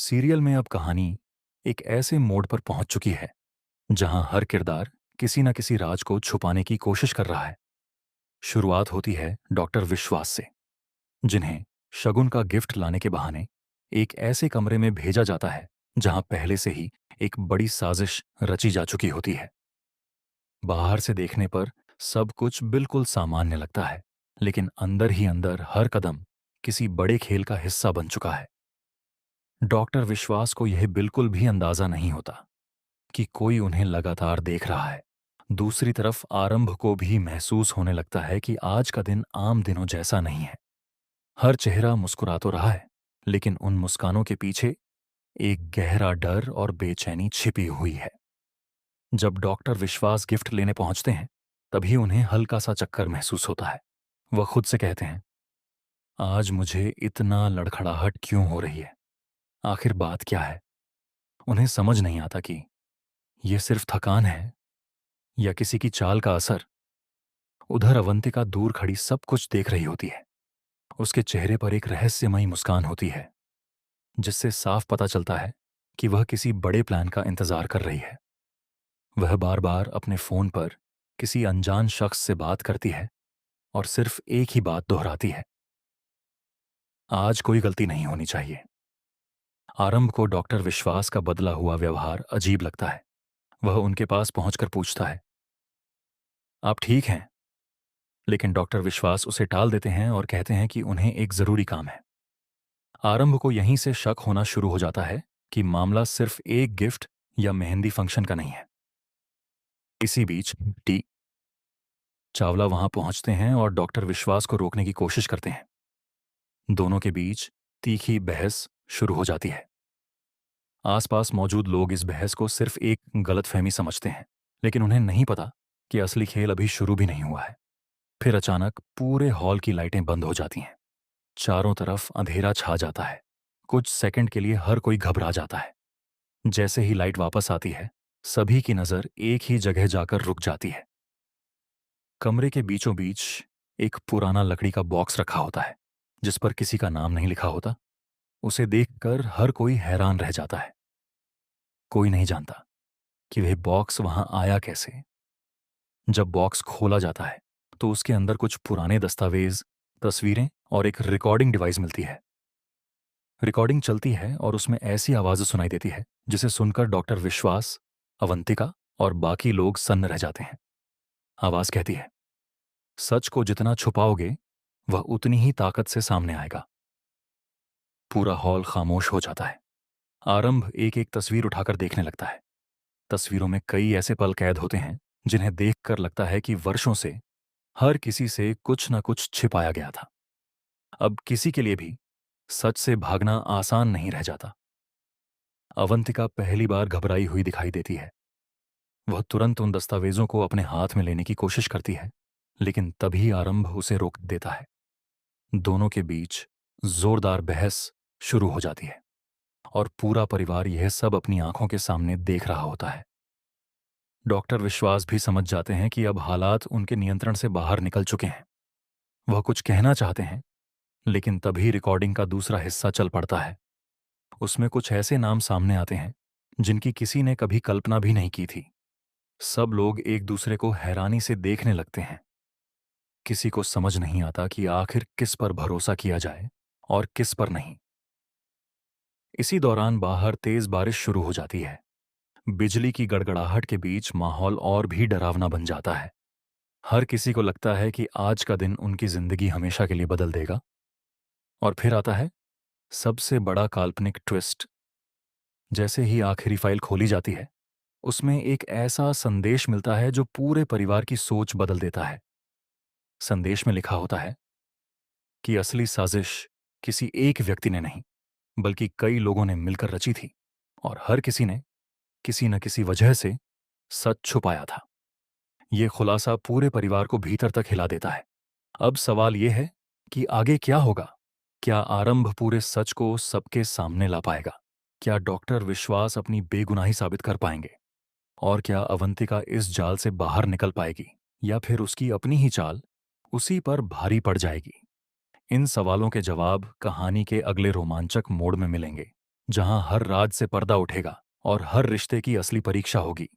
Serial में अब कहानी एक ऐसे मोड़ पर पहुंच चुकी है जहां हर किरदार किसी न किसी राज को छुपाने की कोशिश कर रहा है। शुरुआत होती है डॉक्टर विश्वास से, जिन्हें शगुन का गिफ्ट लाने के बहाने एक ऐसे कमरे में भेजा जाता है जहां पहले से ही एक बड़ी साजिश रची जा चुकी होती है। बाहर से देखने पर सब कुछ बिल्कुल सामान्य लगता है, लेकिन अंदर ही अंदर हर कदम किसी बड़े खेल का हिस्सा बन चुका है। डॉक्टर विश्वास को यह बिल्कुल भी अंदाजा नहीं होता कि कोई उन्हें लगातार देख रहा है। दूसरी तरफ आरंभ को भी महसूस होने लगता है कि आज का दिन आम दिनों जैसा नहीं है। हर चेहरा मुस्कुरा तो रहा है, लेकिन उन मुस्कानों के पीछे एक गहरा डर और बेचैनी छिपी हुई है। जब डॉक्टर विश्वास गिफ्ट लेने पहुंचते हैं, तभी उन्हें हल्का सा चक्कर महसूस होता है। वह खुद से कहते हैं, आज मुझे इतना लड़खड़ाहट क्यों हो रही है? आखिर बात क्या है? उन्हें समझ नहीं आता कि यह सिर्फ थकान है या किसी की चाल का असर। उधर अवंतिका दूर खड़ी सब कुछ देख रही होती है। उसके चेहरे पर एक रहस्यमयी मुस्कान होती है, जिससे साफ पता चलता है कि वह किसी बड़े प्लान का इंतजार कर रही है। वह बार बार अपने फोन पर किसी अनजान शख्स से बात करती है और सिर्फ एक ही बात दोहराती है, आज कोई गलती नहीं होनी चाहिए। आरंभ को डॉक्टर विश्वास का बदला हुआ व्यवहार अजीब लगता है। वह उनके पास पहुंचकर पूछता है, आप ठीक हैं? लेकिन डॉक्टर विश्वास उसे टाल देते हैं और कहते हैं कि उन्हें एक जरूरी काम है। आरंभ को यहीं से शक होना शुरू हो जाता है कि मामला सिर्फ एक गिफ्ट या मेहंदी फंक्शन का नहीं है। इसी बीच टी चावला वहां पहुंचते हैं और डॉक्टर विश्वास को रोकने की कोशिश करते हैं। दोनों के बीच तीखी बहस शुरू हो जाती है। आसपास मौजूद लोग इस बहस को सिर्फ एक गलतफहमी समझते हैं, लेकिन उन्हें नहीं पता कि असली खेल अभी शुरू भी नहीं हुआ है। फिर अचानक पूरे हॉल की लाइटें बंद हो जाती हैं। चारों तरफ अंधेरा छा जाता है। कुछ सेकंड के लिए हर कोई घबरा जाता है। जैसे ही लाइट वापस आती है, सभी की नजर एक ही जगह जाकर रुक जाती है। कमरे के बीचों बीच एक पुराना लकड़ी का बॉक्स रखा होता है, जिस पर किसी का नाम नहीं लिखा होता। उसे देखकर हर कोई हैरान रह जाता है। कोई नहीं जानता कि वह बॉक्स वहां आया कैसे। जब बॉक्स खोला जाता है, तो उसके अंदर कुछ पुराने दस्तावेज, तस्वीरें और एक रिकॉर्डिंग डिवाइस मिलती है। रिकॉर्डिंग चलती है और उसमें ऐसी आवाज़ सुनाई देती है जिसे सुनकर डॉक्टर विश्वास, अवंतिका और बाकी लोग सन्न रह जाते हैं। आवाज़ कहती है, सच को जितना छुपाओगे, वह उतनी ही ताकत से सामने आएगा। पूरा हॉल खामोश हो जाता है। आरंभ एक एक तस्वीर उठाकर देखने लगता है। तस्वीरों में कई ऐसे पल कैद होते हैं जिन्हें देखकर लगता है कि वर्षों से हर किसी से कुछ न कुछ छिपाया गया था। अब किसी के लिए भी सच से भागना आसान नहीं रह जाता। अवंतिका पहली बार घबराई हुई दिखाई देती है। वह तुरंत उन दस्तावेजों को अपने हाथ में लेने की कोशिश करती है, लेकिन तभी आरंभ उसे रोक देता है। दोनों के बीच जोरदार बहस शुरू हो जाती है और पूरा परिवार यह सब अपनी आंखों के सामने देख रहा होता है। डॉक्टर विश्वास भी समझ जाते हैं कि अब हालात उनके नियंत्रण से बाहर निकल चुके हैं। वह कुछ कहना चाहते हैं, लेकिन तभी रिकॉर्डिंग का दूसरा हिस्सा चल पड़ता है। उसमें कुछ ऐसे नाम सामने आते हैं जिनकी किसी ने कभी कल्पना भी नहीं की थी। सब लोग एक दूसरे को हैरानी से देखने लगते हैं। किसी को समझ नहीं आता कि आखिर किस पर भरोसा किया जाए और किस पर नहीं। इसी दौरान बाहर तेज बारिश शुरू हो जाती है। बिजली की गड़गड़ाहट के बीच माहौल और भी डरावना बन जाता है। हर किसी को लगता है कि आज का दिन उनकी जिंदगी हमेशा के लिए बदल देगा। और फिर आता है सबसे बड़ा काल्पनिक ट्विस्ट। जैसे ही आखिरी फाइल खोली जाती है, उसमें एक ऐसा संदेश मिलता है जो पूरे परिवार की सोच बदल देता है। संदेश में लिखा होता है कि असली साजिश किसी एक व्यक्ति ने नहीं, बल्कि कई लोगों ने मिलकर रची थी और हर किसी ने किसी न किसी वजह से सच छुपाया था। यह खुलासा पूरे परिवार को भीतर तक हिला देता है। अब सवाल यह है कि आगे क्या होगा? क्या आरंभ पूरे सच को सबके सामने ला पाएगा? क्या डॉक्टर विश्वास अपनी बेगुनाही साबित कर पाएंगे? और क्या अवंतिका इस जाल से बाहर निकल पाएगी, या फिर उसकी अपनी ही चाल उसी पर भारी पड़ जाएगी? इन सवालों के जवाब कहानी के अगले रोमांचक मोड़ में मिलेंगे। जहां हर राज से पर्दा उठेगा और हर रिश्ते की असली परीक्षा होगी।